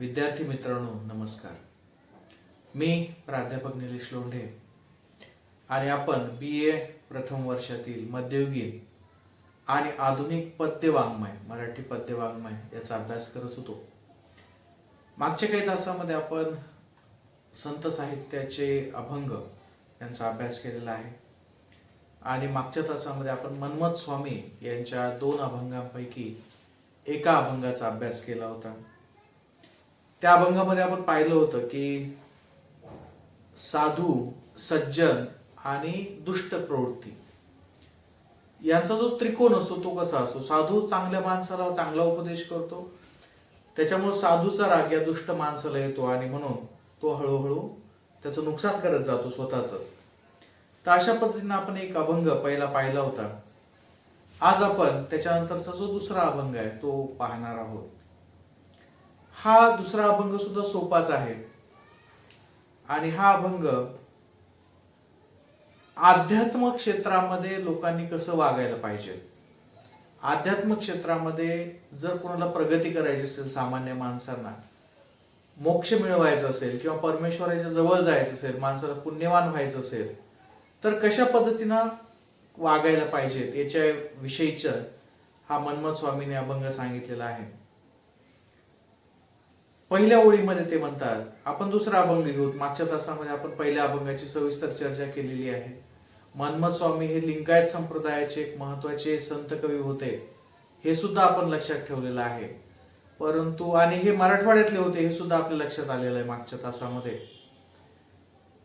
विद्यार्थी मित्रांनो नमस्कार. मी प्राध्यापक निलेश लोंढे आणि आपण BA प्रथम वर्षातील मध्ययुगीन आणि आधुनिक पद्यवाङ्मय मराठी पद्यवाङ्मय याचा अभ्यास करत होतो. मागच्या काही तासामध्ये आपण संत साहित्याचे अभंग यांचा अभ्यास केलेला आहे आणि मागच्या तासामध्ये आपण मनमथ स्वामी यांच्या 2 अभंगांपैकी एका अभंगाचा अभ्यास केला होता. त्या अभंगामध्ये आपण पाहिलं होतं की साधू, सज्जन आणि दुष्ट प्रवृत्ती यांचा जो त्रिकोण असतो तो कसा असतो. साधू चांगल्या माणसाला चांगला उपदेश करतो, त्याच्यामुळे साधूचा राग या दुष्ट माणसाला येतो आणि म्हणून तो हळूहळू त्याचं नुकसान करत जातो स्वतःच. तर अशा पद्धतीने आपण एक अभंग पहिला पाहिला होता. आज आपण त्याच्यानंतरचा जो दुसरा अभंग आहे तो पाहणार आहोत. हा दुसरा अभंग सुद्धा सोपाच आहे आणि हा अभंग आध्यात्म क्षेत्रामध्ये लोकांनी कसं वागायला पाहिजे, आध्यात्मिक क्षेत्रामध्ये जर कोणाला प्रगती करायची असेल, सामान्य माणसांना मोक्ष मिळवायचा असेल किंवा परमेश्वराच्या जवळ जायचं असेल, माणसाला पुण्यवान व्हायचं असेल तर कशा पद्धतीनं वागायला पाहिजेत याच्या विषयीचा हा मनमथ स्वामीने अभंग सांगितलेला आहे. पहिल्या ओळीमध्ये ते म्हणतात, आपण दुसरा अभंग घेऊ. मागच्या तासामध्ये आपण पहिल्या अभंगाची सविस्तर चर्चा केलेली आहे. मनमथ स्वामी हे लिंगायत संप्रदायाचे एक महत्वाचे संत कवी होते, हे सुद्धा आपण लक्षात ठेवलेलं आहे. परंतु आणि हे मराठवाड्यातले होते हे सुद्धा आपल्या लक्षात आलेलं आहे मागच्या तासामध्ये.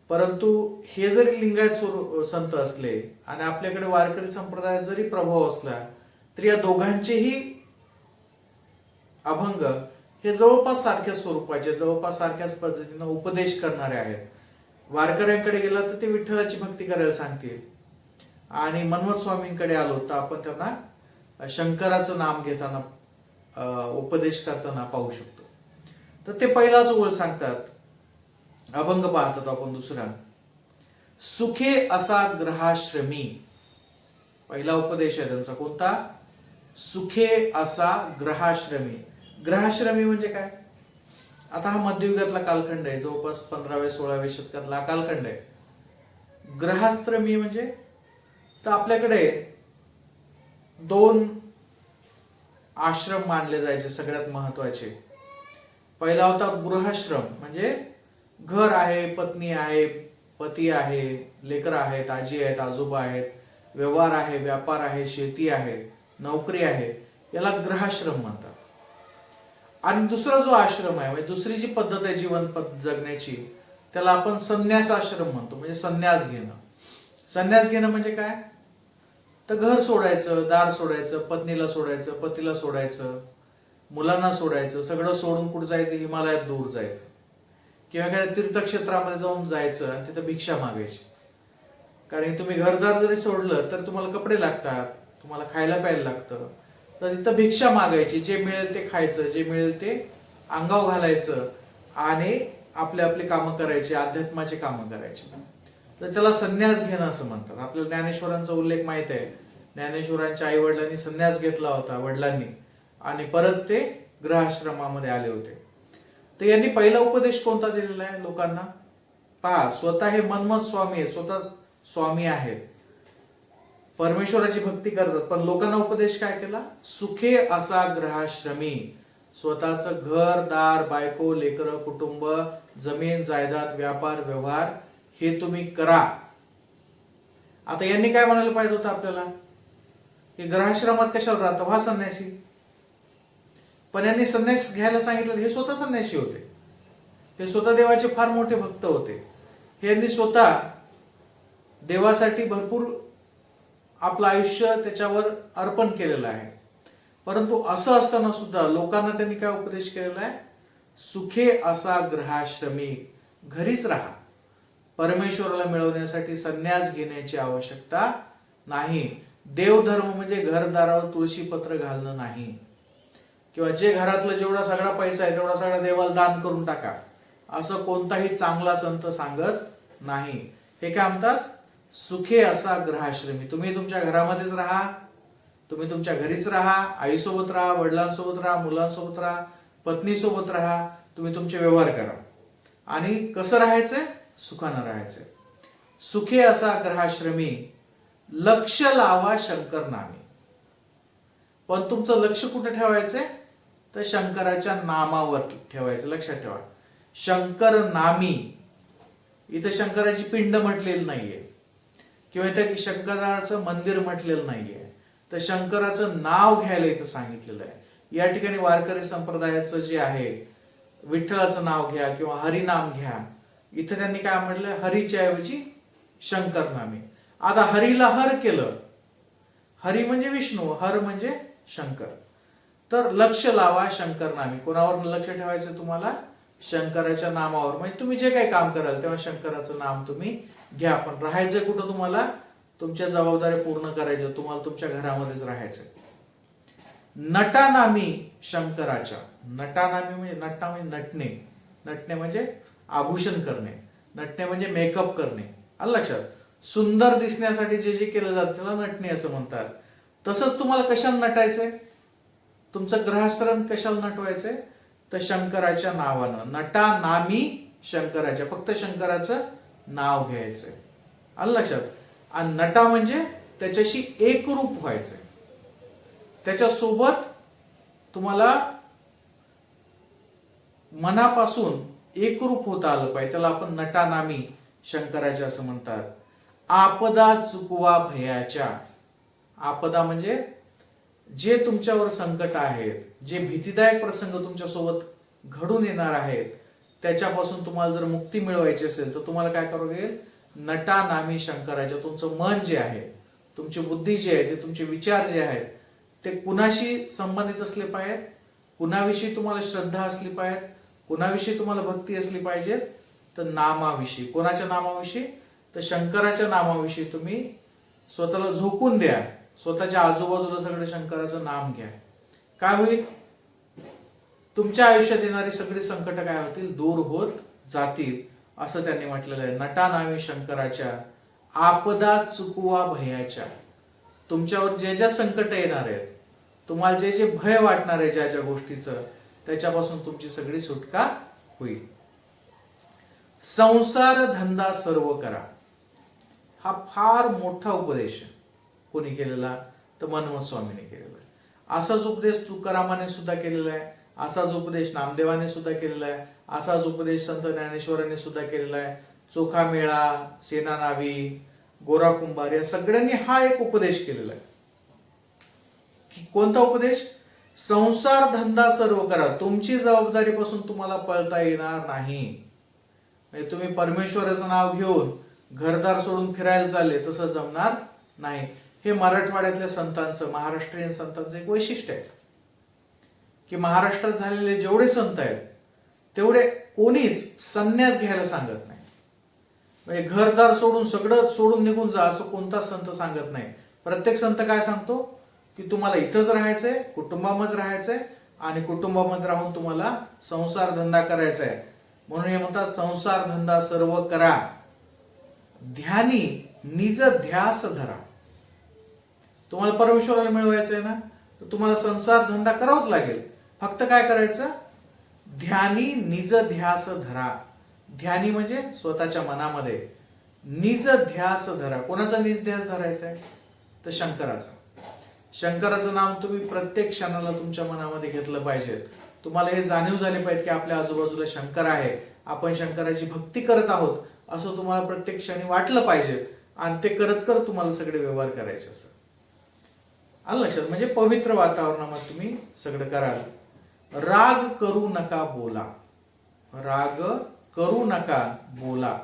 परंतु हे जरी लिंगायत संत असले आणि आपल्याकडे वारकरी संप्रदायात जरी प्रभाव असला तरी या दोघांचेही अभंग हे जवळपास सारख्या स्वरूपाचे, जवळपास सारख्याच पद्धतीने उपदेश करणारे आहेत. वारकऱ्यांकडे गेला तर ते विठ्ठलाची भक्ती करायला सांगतील आणि मनमथ स्वामींकडे आलो तर आपण त्यांना शंकराचं नाम घेताना उपदेश करताना पाहू शकतो. तर ते पहिलाच ओळ सांगतात. अभंग पाहतात आपण दुसरा. सुखे असा ग्रहाश्रमी. पहिला उपदेश आहे त्यांचा कोणता? सुखे असा ग्रहाश्रमी. ग्रहाश्रमी म्हणजे काय? आता हा मध्ययुगातला कालखंड आहे, जवळपास 15व्या-16व्या शतकातला कालखंड आहे. ग्रहाश्रमी म्हणजे तर आपल्याकडे 2 आश्रम मानले जायचे सगळ्यात महत्वाचे. पहिला होता गृहाश्रम, म्हणजे घर आहे, पत्नी आहे, पती आहे, लेकर आहेत, आजी आहेत, आजोबा आहेत, व्यवहार आहे, व्यापार आहे, शेती आहे, नोकरी आहे, याला गृहाश्रम म्हणतात. आणि दुसरा जो आश्रम आहे, म्हणजे दुसरी जी पद्धत आहे जीवन जगण्याची, त्याला आपण संन्यास आश्रम म्हणतो, म्हणजे संन्यास घेणं. संन्यास घेणं म्हणजे काय? तर घर सोडायचं, दार सोडायचं, पत्नीला सोडायचं, पतीला सोडायचं, मुलांना सोडायचं, सगळं सोडून कुठं जायचं? हिमालयात दूर जायचं किंवा एखाद्या तीर्थक्षेत्रामध्ये जाऊन जायचं आणि तिथं भिक्षा मागायची. कारण तुम्ही घरदार जरी सोडलं तर तुम्हाला कपडे लागतात, तुम्हाला खायला प्यायला लागतं, तर तिथं भिक्षा मागायची. जे मिळेल ते खायचं, जे मिळेल ते अंगावर घालायचं आणि आपले आपले कामं करायचे, अध्यात्माचे कामं करायचे. तर त्याला संन्यास घेणं असं म्हणतात. आपल्याला ज्ञानेश्वरांचा उल्लेख माहित आहे. ज्ञानेश्वरांच्या आई वडिलांनी संन्यास घेतला होता, वडिलांनी, आणि परत ते गृहाश्रमामध्ये आले होते. तर यांनी पहिला उपदेश कोणता दिलेला आहे लोकांना? पहा, स्वतः हे मनमथ स्वामी आहेत, स्वतः स्वामी आहेत, परमेश्वराची भक्ती करतात, पण लोकांना उपदेश काय केला? सुखे असा ग्रहाश्रमी. स्वतःच घर, दार, बायको, लेकर, कुटुंब, जमीन, जायदाद, व्यापार, व्यवहार हे तुम्ही करा. आता यांनी काय म्हणायला पाहिजे होतं आपल्याला? की ग्रहाश्रमात कशाला राहतो? हा संन्यासी. पण यांनी संन्यास घ्यायला सांगितलं. हे स्वतः संन्यासी होते, हे स्वतः देवाचे फार मोठे भक्त होते. यांनी स्वतः देवासाठी भरपूर आपलं आयुष्य त्याच्यावर अर्पण केलेलं आहे. परंतु असं असताना सुद्धा लोकांना त्यांनी काय उपदेश केलेला आहे? सुखे असा ग्रहाश्रमी. घरीच राहा. परमेश्वराला मिळवण्यासाठी संन्यास घेण्याची आवश्यकता नाही. देवधर्म म्हणजे घरदारावर तुळशीपत्र घालणं नाही, किंवा जे घरातलं जेवढा सगळा पैसा आहे तेवढा सगळा देवाला दान करून टाका, असं कोणताही चांगला संत सांगत नाही. हे काय म्हणतात? सुखे असा ग्रहाश्रमी. तुम्ही तुमच्या घरामध्येच राहा, तुम्ही तुमच्या घरीच राहा, आईसोबत राहा, वडिलांसोबत राहा, मुलांसोबत राहा, पत्नीसोबत राहा, तुम्ही तुमचे व्यवहार करा. आणि कसं राहायचंय? सुखानं राहायचंय. सुखे असा ग्रहाश्रमी, लक्ष लावा शंकर नामी. पण तुमचं लक्ष कुठे ठेवायचंय? तर शंकराच्या नामावर ठेवायचं. लक्षात ठेवा, शंकर नामी. इथं शंकराची पिंड म्हटलेली नाहीये किंवा इथं शंकराचं मंदिर म्हटलेलं नाहीये, तर शंकराचं नाव घ्यायला इथं सांगितलेलं आहे. या ठिकाणी वारकरी संप्रदायाचं जे आहे, विठ्ठलाचं नाव घ्या किंवा हरिनाम घ्या. इथं त्यांनी काय म्हटलं? हरीच्या ऐवजी शंकर नामी. आता हरीला हर केलं. हरी म्हणजे विष्णू, हर म्हणजे शंकर. तर लक्ष लावा शंकर नामी. कोणावर लक्ष ठेवायचं तुम्हाला? शंकराच्या नामावर. म्हणजे तुम्ही जे काही काम कराल तेव्हा शंकराचं नाम तुम्ही घ्या. पण राहायचं कुठं? तुम्हाला तुमच्या जबाबदाऱ्या पूर्ण करायच्या. तुम्हाला तुमच्या घरामध्येच राहायचं. नटानामी शंकराच्या. नटानामी म्हणजे नटा म्हणजे नटणे. नटणे म्हणजे आभूषण करणे. नटणे म्हणजे मेकअप करणे. आलं लक्षात? सुंदर दिसण्यासाठी जे जे केलं जातं त्याला नटणे असं म्हणतात. तसंच तुम्हाला कशाला नटायचंय? तुमचं ग्रहाश्रम कशाला नटवायचंय? तर शंकराच्या नावानं. नटा नामी शंकराच्या. फक्त शंकराचं नाव घ्यायचंय. आलं लक्षात? आणि नटा म्हणजे त्याच्याशी एकरूप व्हायचंय. त्याच्यासोबत तुम्हाला मनापासून एकरूप होता आलं पाहिजे. त्याला आपण नटानामी शंकराच्या असं म्हणतात. आपदा चुकवा भयाच्या. आपदा म्हणजे जे तुमच्यावर संकट आहेत, जे भीतीदायक प्रसंग तुमच्यासोबत घडून येणार आहेत, त्याच्यापासून तुम्हाला जर मुक्ती मिळवायची असेल तर तुम्हाला काय करावं लागेल? नटानामी शंकराच्या. तुमचं मन जे आहे, तुमची बुद्धी जी आहे, ते तुमचे विचार जे आहेत ते कुणाशी संबंधित असले पाहिजेत? कुणाविषयी तुम्हाला श्रद्धा असली पाहिजे? कुणाविषयी तुम्हाला भक्ती असली पाहिजे? तर नामाविषयी. कोणाच्या नामाविषयी? तर शंकराच्या नामाविषयी तुम्ही स्वतःला झोकून द्या. स्वतःच्या आजूबाजूला सगळं शंकराचं नाम घ्या. काय होईल? तुमच्या आयुष्यात येणारी सगळी संकट काय होतील? दूर होत जातील. असं त्यांनी म्हटलेलं आहे. नटानामी शंकराच्या, आपदा चुकवा भयाच्या. तुमच्यावर जे ज्या संकट येणार आहेत, तुम्हाला जे जे भय वाटणार आहे ज्या ज्या गोष्टीचं, त्याच्यापासून तुमची सगळी सुटका होईल. संसार धंदा सर्व करा. हा फार मोठा उपदेश कोणी केलेला? तर मनमोहन स्वामीने केलेला आहे. असाच उपदेश तुकारामाने सुद्धा केलेला आहे. असाच उपदेश नामदेवाने सुद्धा केलेला आहे. असाच उपदेश संत ज्ञानेश्वरांनी सुद्धा केलेला आहे. चोखामेळा, सेनानावी, गोरा कुंभार या सगळ्यांनी हा एक उपदेश केलेला आहे. कोणता उपदेश? संसार धंदा सर्व करा. तुमची जबाबदारीपासून तुम्हाला पळता येणार नाही. म्हणजे तुम्ही परमेश्वराचं नाव घेऊन घरदार सोडून फिरायला चालले, तसं जमणार नाही. हे मराठवाड्यातल्या संतांचं, महाराष्ट्रीयन संतांचं एक वैशिष्ट्य आहे की महाराष्ट्रात झालेले जेवढे संत आहेत तेवढे कोणीच संन्यास घ्यायला सांगत नाही. म्हणजे घरदार सोडून सगळं सोडून निघून जा असं कोणताच संत सांगत नाही. प्रत्येक संत काय सांगतो? की तुम्हाला इथंच राहायचंय, कुटुंबामध्ये राहायचंय आणि कुटुंबामध्ये राहून तुम्हाला संसार धंदा करायचा आहे. म्हणून हे म्हणतात संसार धंदा सर्व करा, ध्यानी निज ध्यास धरा. तुम्हाला परमेश्वराला मिळवायचं आहे ना, तर तुम्हाला संसार धंदा करावाच लागेल. फक्त काय करायचं? ध्यानी निज ध्यास धरा. ध्यानी म्हणजे स्वतःच्या मनामध्ये, निज ध्यास धरा. कोणाचा निज ध्यास धरायचा आहे? तर शंकराचा. शंकराचं नाम तुम्ही प्रत्येक क्षणाला तुमच्या मनामध्ये घेतलं पाहिजे. तुम्हाला हे जाणीव झाले पाहिजे की आपल्या आजूबाजूला शंकर आहे, आपण शंकराची भक्ती करत आहोत असं तुम्हाला प्रत्येक क्षणी वाटलं पाहिजे. आणि ते करत करत तुम्हाला सगळे व्यवहार करायचे असतात. आलं लक्षात? म्हणजे पवित्र वातावरणामध्ये तुम्ही सगळं कराल. राग करू नका बोला. राग करू नका बोला.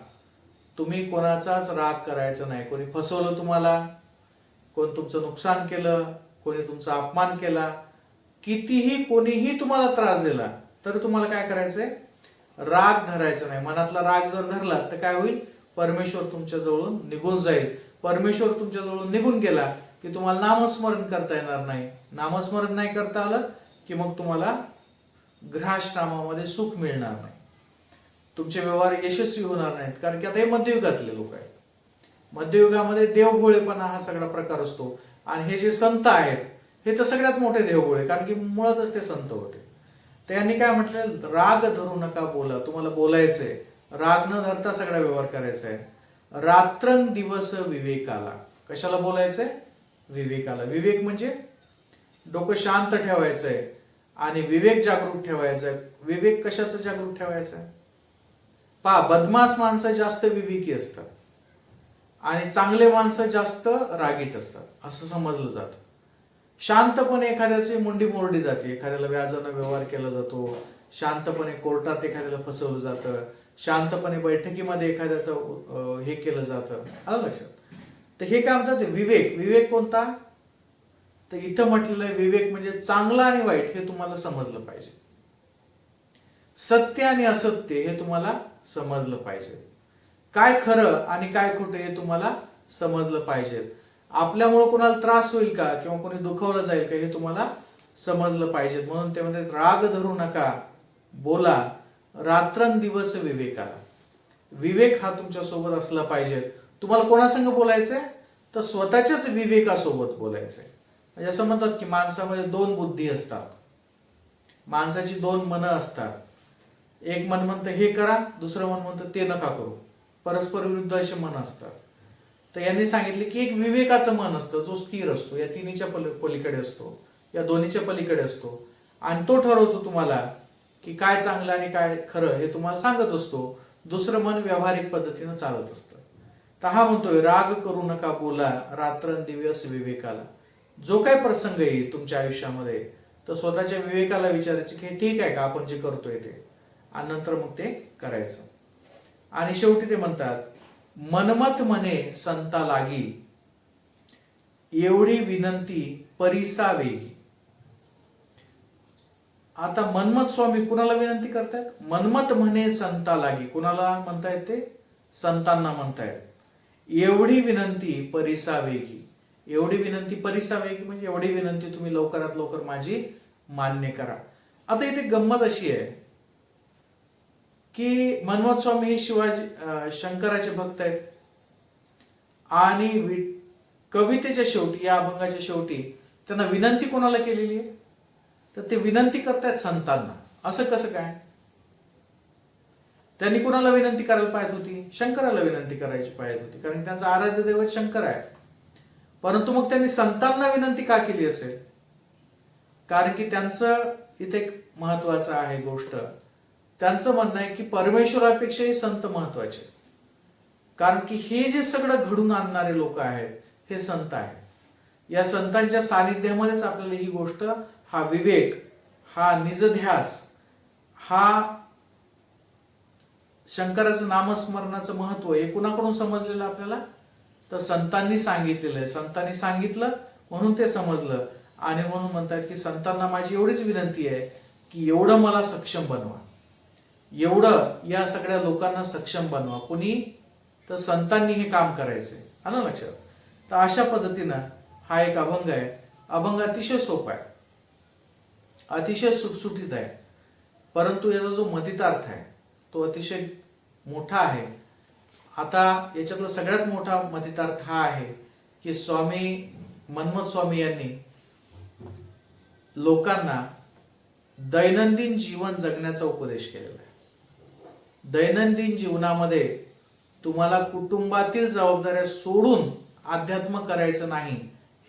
तुम्ही कोणाचाच राग करायचा नाही. कोणी फसवलं तुम्हाला, कोण तुमचं नुकसान केलं, कोणी तुमचा अपमान केला, कितीही कोणीही तुम्हाला त्रास दिला, तर तुम्हाला काय करायचंय? राग धरायचा नाही. मनातला राग जर धरला तर काय होईल? परमेश्वर तुमच्या जवळून निघून जाईल. परमेश्वर तुमच्या जवळून निघून गेला की तुम्हाला नामस्मरण करता येणार नाही. नामस्मरण नाही करता आलं की मग तुम्हाला ग्रहाश्रमामध्ये सुख मिळणार नाही. तुमचे व्यवहार यशस्वी होणार नाहीत. कारण की आता हे मध्ययुगातले लोक आहेत. मध्ययुगामध्ये देवभोळेपणा हा सगळा प्रकार असतो. आणि हे जे संत आहेत हे तर सगळ्यात मोठे देवभोळे, कारण की मुळातच ते संत होते. तर यांनी काय म्हटलं, राग धरू नका बोला. तुम्हाला बोलायचंय, राग न धरता सगळा व्यवहार करायचा आहे. रात्रंदिवस विवेकाला. कशाला बोलायचंय? विवेकाला. विवेक म्हणजे डोकं शांत ठेवायचंय आणि विवेक जागृत ठेवायचा आहे. विवेक कशाचं जागृत ठेवायचं आहे? पहा, बदमाश माणसं जास्त विवेकी असतात आणि चांगले माणसं जास्त रागीट असतात असं समजलं जातं. शांतपणे एखाद्याची मुंडी मोडली जाते, एखाद्याला व्याजानं व्यवहार केला जातो, शांतपणे कोर्टात एखाद्याला फसवलं जातं, शांतपणे बैठकीमध्ये एखाद्याचं हे केलं जातं. आलं लक्षात? तर हे काय म्हणतात? विवेक. विवेक कोणता? तर इथं म्हटलेलं आहे विवेक म्हणजे चांगलं आणि वाईट हे तुम्हाला समजलं पाहिजे. सत्य आणि असत्य हे तुम्हाला समजलं पाहिजे. काय खरं आणि काय खोटं हे तुम्हाला समजलं पाहिजे. आपल्यामुळे कोणाला त्रास होईल का किंवा कोणी दुखावलं जाईल का हे तुम्हाला समजलं पाहिजे. म्हणून ते म्हणतात राग धरू नका बोला, रात्रंदिवस विवेकाला. विवेक हा तुमच्या सोबत असला पाहिजे. तुम्हाला कोणासंग बोलायचंय? तर स्वतःच्याच विवेकासोबत बोलायचंय. म्हणजे असं म्हणतात की माणसामध्ये दोन बुद्धी असतात, माणसाची दोन मनं असतात. एक मन म्हणतं हे करा, दुसरं मन म्हणतं ते नका करू. परस्पर विरुद्ध असे मन असतात. तर यांनी सांगितले की एक विवेकाचं मन असतं जो स्थिर असतो, या तिन्हीच्या पलीकडे असतो, या दोन्हीच्या पलीकडे असतो आणि तो ठरवतो तुम्हाला की काय चांगलं आणि काय खरं हे तुम्हाला सांगत असतो. दुसरं मन व्यावहारिक पद्धतीनं चालत असतं. तर हा म्हणतोय राग करू नका बोला, रात्रंदिवस विवेकाला. जो काय प्रसंग येईल तुमच्या आयुष्यामध्ये तर स्वतःच्या विवेकाला विचारायचं की हे ठीक आहे का आपण जे करतोय ते, आणि नंतर मग ते करायचं. आणि शेवटी ते म्हणतात मनमत म्हणे संता लागी, एवढी विनंती परिसा वेगी. आता मनमत स्वामी कुणाला विनंती करतायत? मनमत म्हणे संता लागी. कुणाला म्हणतायत ते? संतांना म्हणतायत. एवढी विनंती परिसा वेगी. एवढी विनंती परिसा वेगी म्हणजे एवढी विनंती तुम्ही लवकरात लवकर माझी मान्य करा. आता इथे गंमत अशी आहे की मनमत स्वामी हे शंकराचे भक्त आहेत आणि कवितेच्या शेवटी, या अभंगाच्या शेवटी त्यांना विनंती कोणाला केलेली आहे? तर ते विनंती करतायत संतांना. असं कसं काय? त्यांनी कोणाला विनंती करायला पाहिजे होती? शंकराला विनंती करायची पाहिजे होती, कारण त्यांचा आराध्य दैवत शंकर आहे. परंतु मग त्यांनी संतांना विनंती का केली असेल? कारण की त्यांचं इथे एक महत्वाचं आहे गोष्ट. त्यांचं म्हणणं आहे की परमेश्वरापेक्षाही संत महत्वाचे, कारण की हे जे सगळं घडून आणणारे लोक आहेत हे संत आहेत. या संतांच्या सानिध्यामध्येच आपल्याला ही गोष्ट, हा विवेक, हा निजध्यास, हा शंकराचं नामस्मरणाचं महत्व हे कुणाकडून समजलेलं आपल्याला? तर संतांनी सांगितलेलं आहे. संतांनी सांगितलं म्हणून ते समजलं. आणि म्हणून म्हणतात की संतांना माझी एवढीच विनंती आहे की एवढं मला सक्षम बनवा, एवढं या सगळ्या लोकांना सक्षम बनवा. कुणी? तर संतांनी हे काम करायचंय. आलं लक्षात? तर अशा पद्धतीनं हा एक अभंग आहे. अभंग अतिशय सोपा आहे, अतिशय सुटसुटीत आहे, परंतु याचा जो मतितार्थ आहे तो अतिशय मोठा आहे. आता याच्यातला सगळ्यात मोठा मतितार्थ हा आहे की मनमत स्वामी यांनी लोकांना दैनंदिन जीवन जगण्याचा उपदेश केलेला आहे. दैनंदिन जीवनामध्ये तुम्हाला कुटुंबातील जबाबदाऱ्या सोडून अध्यात्म करायचं नाही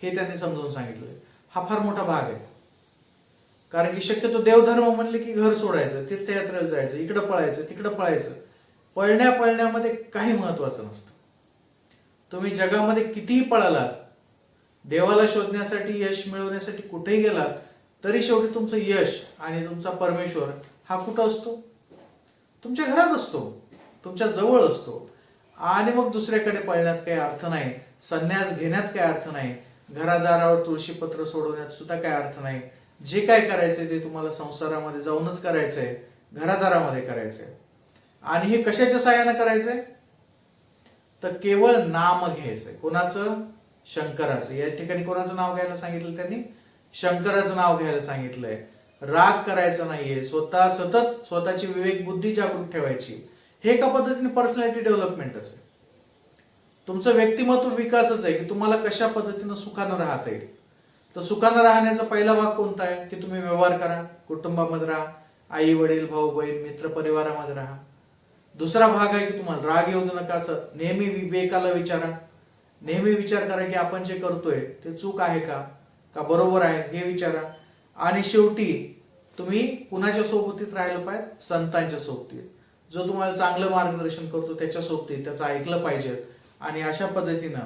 हे त्यांनी समजून सांगितलं. हा फार मोठा भाग आहे, कारण की शक्यतो देवधर्म म्हणले की घर सोडायचं, तीर्थयात्रेला जायचं, इकडं पळायचं तिकडं पळायचं. पळण्यामध्ये काही महत्वाचं नसतं. तुम्ही जगामध्ये कितीही पळालात, देवाला शोधण्यासाठी, यश मिळवण्यासाठी कुठेही गेलात, तरी शेवटी तुमचं यश आणि तुमचा परमेश्वर हा कुठं असतो? तुमच्या घरात असतो, तुमच्या जवळ असतो. आणि मग दुसऱ्याकडे पळण्यात काही अर्थ नाही, संन्यास घेण्यात काही अर्थ नाही, घरादारावर तुळशीपत्र सोडवण्यात सुद्धा काही अर्थ नाही. जे काय करायचंय ते तुम्हाला संसारामध्ये जाऊनच करायचंय, घरादारामध्ये करायचंय. आणि हे कशाच्या साहाय्याने करायचंय? तर केवळ नाम घ्यायचंय. कोणाचं? शंकराचं. या ठिकाणी कोणाचं नाव घ्यायला सांगितलं त्यांनी? शंकराचं नाव घ्यायला सांगितलंय. राग करायचा नाहीये, सतत स्वतःची विवेक बुद्धी जागृत ठेवायची. हे एका पद्धतीने पर्सनॅलिटी डेव्हलपमेंटच आहे. तुमचं व्यक्तिमत्व विकासच आहे की तुम्हाला कशा पद्धतीनं सुखानं राहता येईल. तर सुखानं राहण्याचा पहिला भाग कोणता आहे? की तुम्ही व्यवहार करा, कुटुंबामध्ये राहा, आई वडील भाऊ बहीण मित्र परिवारामध्ये राहा. दुसरा भाग आहे की तुम्हाला राग येऊ नका, असं नेहमी विवेकाला विचारा. नेहमी विचार करा की आपण जे करतोय ते चूक आहे का बरोबर आहे हे विचारा. आणि शेवटी तुम्ही कुणाच्या सोबतीत राहिलं पाहिजे? संतांच्या सोबतीत. जो तुम्हाला चांगलं मार्गदर्शन करतो त्याच्या सोबतीत त्याचं ऐकलं पाहिजे. आणि अशा पद्धतीनं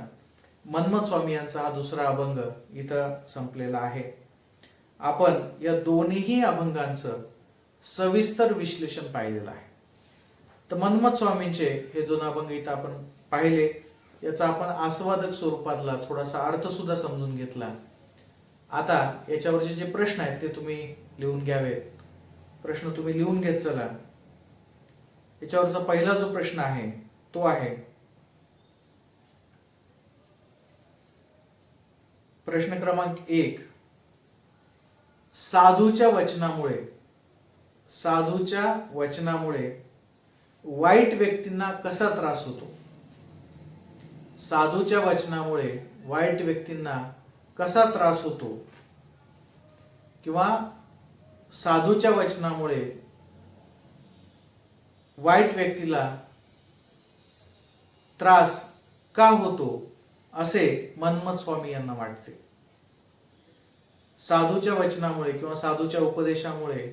मन्मथ स्वामी यांचा हा दुसरा अभंग इथं संपलेला आहे. आपण या दोन्ही अभंगांचं सविस्तर विश्लेषण पाहिलेलं आहे. तर मन्मथ स्वामींचे हे दोन अभंग इथं आपण पाहिले. याचा आपण आस्वादक स्वरूपातला थोडासा अर्थ सुद्धा समजून घेतला. आता याच्यावरचे जे प्रश्न आहेत ते तुम्ही लिहून घ्यावेत. प्रश्न तुम्ही लिहून घेत चला. याच्यावरचा पहिला जो प्रश्न आहे तो आहे, प्रश्न क्रमांक 1, साधूच्या वचनामुळे वाईट व्यक्तींना कसा त्रास होतो? साधूच्या वचनामुळे वाईट व्यक्तींना कसा त्रास होतो? किंवा साधूच्या वचनामुळे वाईट व्यक्तीला त्रास का होतो असे मन्मथ स्वामी यांना वाटते? साधूच्या वचनामुळे किंवा साधूच्या उपदेशामुळे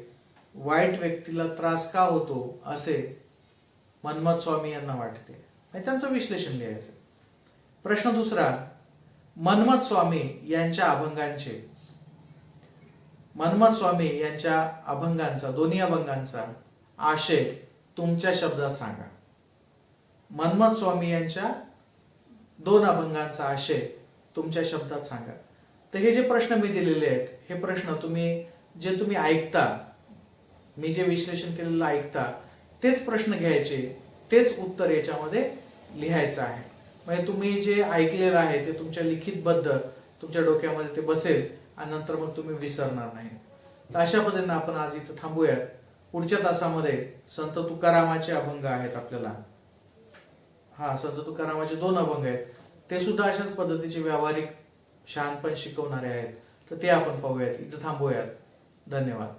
वाईट व्यक्तीला त्रास का होतो असे मन्मथ स्वामी यांना वाटते. आणि त्यांचं विश्लेषण लिहायचं. प्रश्न दुसरा, मन्मथ स्वामी यांच्या अभंगांचा दोन्ही अभंगांचा आशय तुमच्या शब्दात सांगा. मन्मथ स्वामी यांच्या दोन अभंगांचा आशय तुमच्या शब्दात सांगा. तर हे जे प्रश्न मी दिलेले आहेत हे प्रश्न तुम्ही ऐकता, मी जे विश्लेषण केलेलं ऐकता तेच प्रश्न घ्यायचे, तेच उत्तर याच्यामध्ये लिहायचं आहे. म्हणजे तुम्ही जे ऐकलेलं आहे ते तुमच्या लिखितबद्ध तुमच्या डोक्यामध्ये ते बसेल आणि नंतर मग तुम्ही विसरणार नाही. तर अशा पद्धतीने आपण आज इथं थांबूयात. पुढच्या तासामध्ये संत तुकारामाचे अभंग आहेत आपल्याला. संत तुकारामाचे 2 अभंग आहेत. ते सुद्धा अशाच पद्धतीचे व्यावहारिक शहाणपण शिकवणारे आहेत. तर ते आपण पाहूयात. इथं थांबूयात. धन्यवाद.